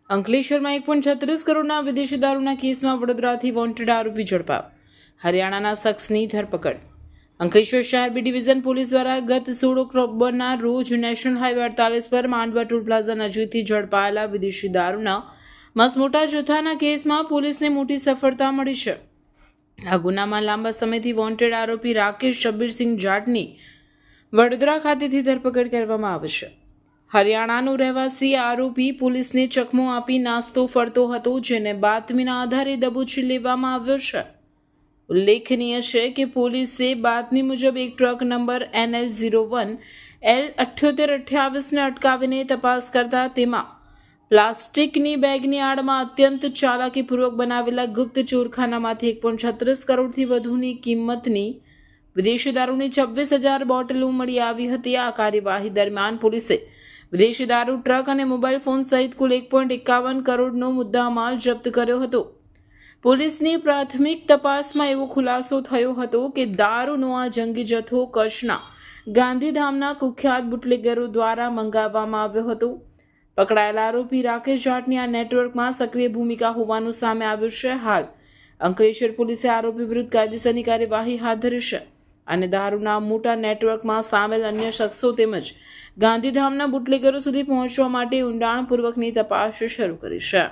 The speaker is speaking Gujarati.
અંકલેશ્વરમાં 1.36 કરોડના વિદેશી દારૂના કેસમાં વડોદરાથી વોન્ટેડ આરોપી ઝડપાયો. હરિયાણાના શખ્સની ધરપકડ. અંકલેશ્વર શહેર બી ડિવિઝન પોલીસ દ્વારા ગત 16 ઓક્ટોબરના રોજ નેશનલ હાઈવે 48 પર માંડવા ટોલ પ્લાઝા નજીકથી ઝડપાયેલા વિદેશી દારૂના મસમોટા જથ્થાના કેસમાં પોલીસને મોટી સફળતા મળી છે. આ ગુનામાં લાંબા સમયથી વોન્ટેડ આરોપી રાકેશ શબ્બીરસિંહ જાટની વડોદરા ખાતેથી ધરપકડ કરવામાં આવી છે. હરિયાણાનો રહેવાસી આરોપી પોલીસને ચકમો આપી નાસ્તો ફરતો હતો, જેને બાતમીના આધારે દબોચી લેવામાં આવ્યો છે. ઉલ્લેખનીય છે કે પોલીસે બાતમી મુજબ એક ટ્રક નંબર NL01L7828ને અટકાવીને તપાસ કરતા તેમાં પ્લાસ્ટિકની બેગની આડમાં અત્યંત ચાલાકીપૂર્વક બનાવેલા ગુપ્ત ચોરખાનામાંથી 1.36 કરોડથી વધુની કિંમતની વિદેશી દારૂની 26,000 બોટલો મળી આવી હતી. આ કાર્યવાહી દરમિયાન પોલીસે વિદેશી દારૂ, ટ્રક અને મોબાઈલ ફોન સહિત કુલ 1.51 કરોડનો મુદ્દામાલ જપ્ત કર્યો હતો. પોલીસની પ્રાથમિક તપાસમાં એવો ખુલાસો થયો હતો કે દારૂનો આ જંગી જથ્થો કચ્છના ગાંધીધામના કુખ્યાત બુટલેગરો દ્વારા મંગાવવામાં આવ્યો હતો. પકડાયેલા આરોપી રાકેશ જાટની આ નેટવર્કમાં સક્રિય ભૂમિકા હોવાનું સામે આવ્યું છે. હાલ અંકલેશ્વર પોલીસે આરોપી વિરુદ્ધ કાયદેસરની કાર્યવાહી હાથ ધરી છે અને દારૂના મોટા નેટવર્કમાં સામેલ અન્ય શખ્સો તેમજ ગાંધીધામના બુટલેગરો સુધી પહોંચવા માટે ઊંડાણપૂર્વકની તપાસ શરૂ કરી છે.